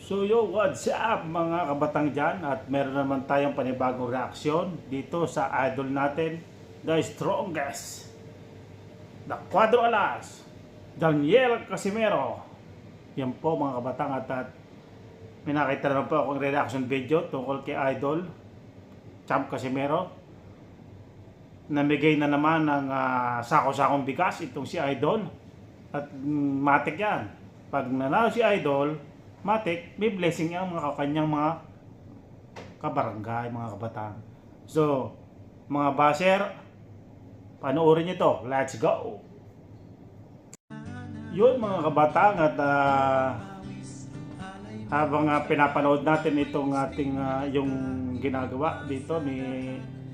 So yo, what's up mga kabatang dyan? At meron naman tayong panibagong reaksyon dito sa idol natin, the strongest, the Cuadro Alas, Daniel Casimero. Yan po mga kabatang at may nakita naman po akong reaction video tungkol kay idol Champ Casimero. Namigay na naman ng sako-sakong bigas itong si idol at matik yan. Pag nanalo si idol, matik, may blessing yung mga kanyang mga kabarangay, mga kabataan. So, mga baser, panoorin nyo to. Let's go! Yun mga kabataan at habang pinapanood natin itong ating yung ginagawa dito ni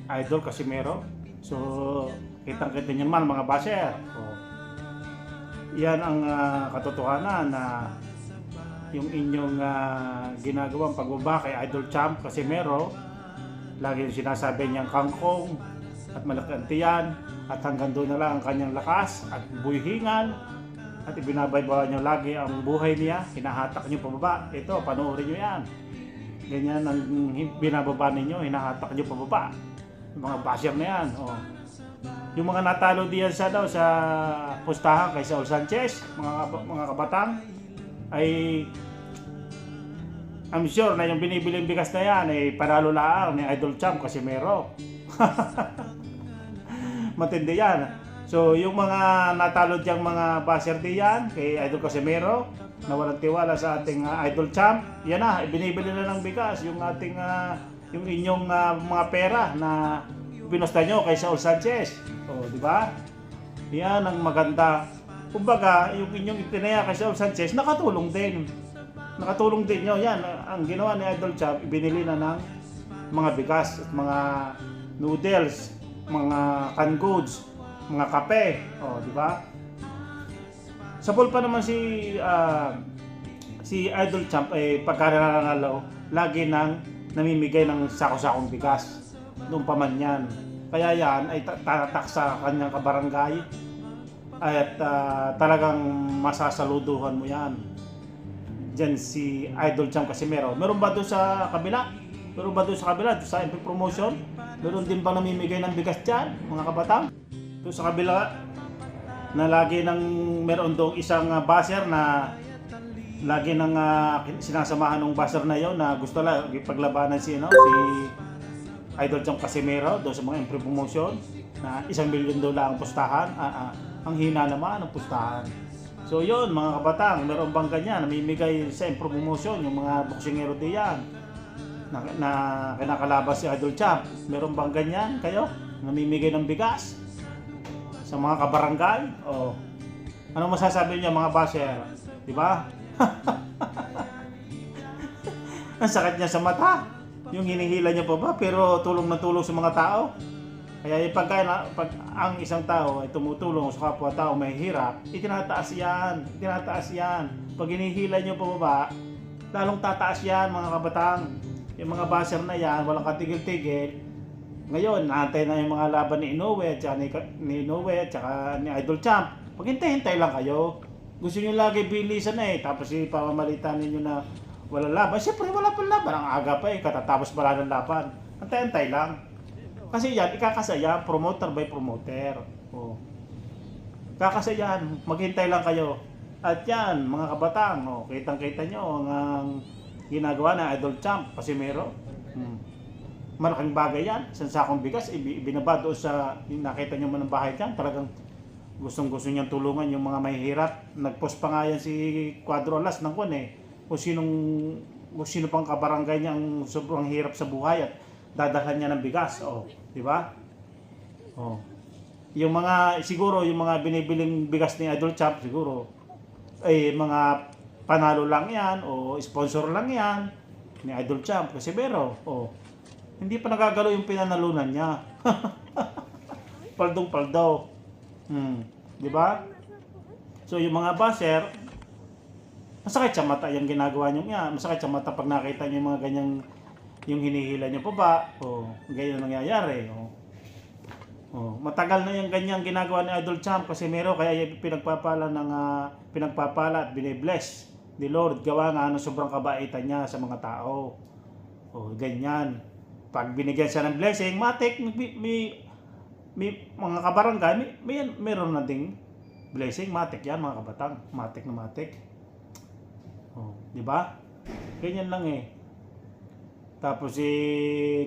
Idol Casimero. So, kitang-kita nyo naman mga baser. Yan ang katotohanan na yung inyong ginagawang pagbaba kay Idol Champ Casimero. Lagi yung sinasabi niyang kangkong at malaki ang tiyan at hanggang doon na lang ang kanyang lakas at buhihingan at ibinabaybawan niyo lagi ang buhay niya, hinahatak niyo pababa. Ito, panoorin niyo yan. Ganyan ang binababa ninyo, hinahatak niyo pababa. Yung mga basher na yan. Yung mga natalo diyan sa pustahan kay Saul Sanchez, mga kabatang, ay I'm sure na yung binibiling bigas na yan ay panalo lang ni Idol Champ Casimero. Matindi yan. So yung mga natalo diyang mga basher diyan kay Idol Casimero na walang tiwala sa ating Idol Champ, yan na, binibili na ng bigas yung ating yung inyong mga pera na pinusta nyo kay Saul Sanchez. Di ba? Yan ang maganda. Kumbaga, yung inyong itinaya kay Saul Sanchez, nakatulong din. Nakatulong din nyo. Yan, ang ginawa ni Idol Champ, ibinili na ng mga bigas, mga noodles, mga canned goods, mga kape. Di ba? Sa pool pa naman si Idol Champ, pagka nananalo, lagi nang namimigay ng sako-sakong bigas. Doon pa man yan. Kaya yan ay tatatak sa kanyang kabarangay at talagang masasaluduhan mo yan. Diyan si Idol Champ Casimero. Meron ba doon sa kabila? Meron ba doon sa kabila? Doon sa MP Promotion? Meron din ba namimigay ng bigas dyan, mga kabatang? Doon sa kabila na lagi nang meron doon isang baser na lagi nang sinasamahan ng baser na yon na gusto lang ipaglabanan si Idol Champ Casimero doon sa mga MP Promotion na 1 milyon doon lang ang pustahan. Ang hina naman ang pustahan. So yun mga kabatang, meron bang ganyan namimigay sa MP Promotion yung mga boksingero diyan na kinakalabas si Idol Champ? Meron bang ganyan kayo namimigay ng bigas sa mga kabarangay? Ano masasabi niyo mga baser? Di ba? Ang sakit niya sa mata. Yung hinihila niya pa ba pero tulong na tulong sa mga tao. Kaya pag ang isang tao ay tumutulong sa kapwa-tao may hirap, itinataas yan. Pag hinihila niyo pa ba, lalong tataas yan mga kabatang. Yung mga baser na yan, walang katigil-tigil. Ngayon, naantay na yung mga laban ni Inoue at ni Idol Champ. Paghintay-hintay lang kayo. Gusto niyo lagi bilisan tapos ipamamalitan ninyo na wala laban. Siyempre wala pang laban. Ang aga pa katatapos pala ng laban. Antay-antay lang. Kasi yan, ikakasaya, promoter by promoter. Kakasayan, maghintay lang kayo. At yan, mga kabatang, kitang-kita nyo ang ginagawa ng Idol Champ Casimero. Malaking bagay yan. Isang sakong bigas, ibinaba doon sa, nakita nyo man ang bahay dyan, talagang gustong-gusto niyang tulungan yung mga mahihirap. Nag-post pa nga yan si Cuadro Alas ng kung sino pang kabarangay niya ang sobrang hirap sa buhay at dadalhan niya ng bigas. Di ba? Yung mga siguro yung mga binibiling bigas ni Idol Champ siguro ay mga panalo lang yan o sponsor lang yan ni Idol Champ Casimero. Hindi pa nagagalaw yung pinanalunan niya. Paldong-paldaw. Di ba? So yung mga baser, masakit sa mata yung ginagawa niyo niya. Masakit sa mata pag nakita niyo yung mga ganyang yung hinihila niyo pa ba ganyan nangyayari. Matagal na yung ganyang ginagawa ni Idol Champ Casimero kaya pinagpapala at binibless ni Lord, gawa nga ng sobrang kabaitan niya sa mga tao. O, ganyan. Pag binigyan siya ng blessing, matik, may mga kabarangay, meron na ding blessing, matik yan mga kabatang. Matik na matik. O, di ba? Ganyan lang eh. Tapos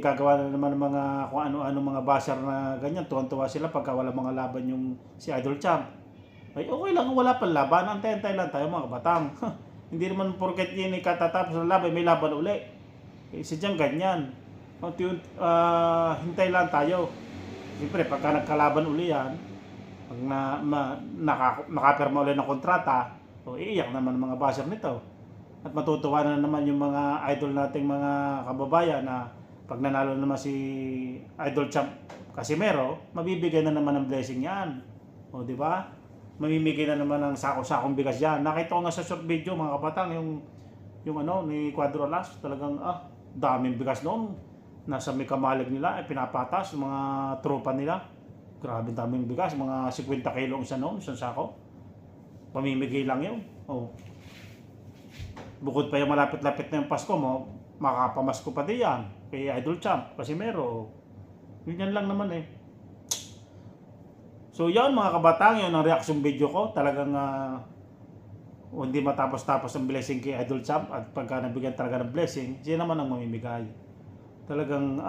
gagawa na naman ng mga kung ano-ano mga basher na ganyan. Tuwan-tuwa sila pagka wala mga laban yung si Idol Champ. Ay okay lang, wala pang laban. Antay-antay lang tayo mga kabatang. Hindi naman porket yun katatapos ng laban, may laban uli. Sadyang ganyan. Hintay lang tayo. Siyempre, pagka nagkalaban uli yan, pag nakapirma uli ng kontrata, iiyak naman mga basher nito. At matutuwa na naman yung mga idol nating mga kababayan na pag nanalo naman si Idol Champ Casimero, mabibigyan na naman ng blessing yan. O, di ba? Mamimigay na naman ng sako-sakong bigas yan. Nakita ko nga sa short video mga kapatang, yung ni Cuadro Alas, talagang daming bigas noon. Nasa may kamalig nila, pinapatas, mga tropa nila. Grabe daming bigas, mga 50 kilo isa noon, isang sako. Pamimigay lang yun. Oh. Bukod pa yung malapit-lapit na yung Pasko mo, makapamasko pa din yan kay Idol Champ Casimero. Yun lang naman eh. So yan mga kabatang, yun ang reaction video ko. Talagang hindi matapos-tapos ang blessing kay Idol Champ at pagka nabigyan talaga ng blessing, siya naman ang mamimigay. Talagang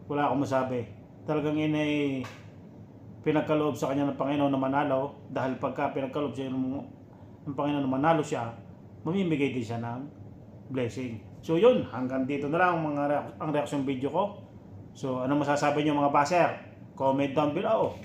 wala akong masabi. Talagang pinagkaloob sa kanya ng Panginoon na manalo dahil pagka pinagkaloob siya ng Panginoon na manalo siya, mamimigay din siya ng blessing. So yun, hanggang dito na lang ang reaction video ko. So ano masasabi niyo mga baser? Comment down below.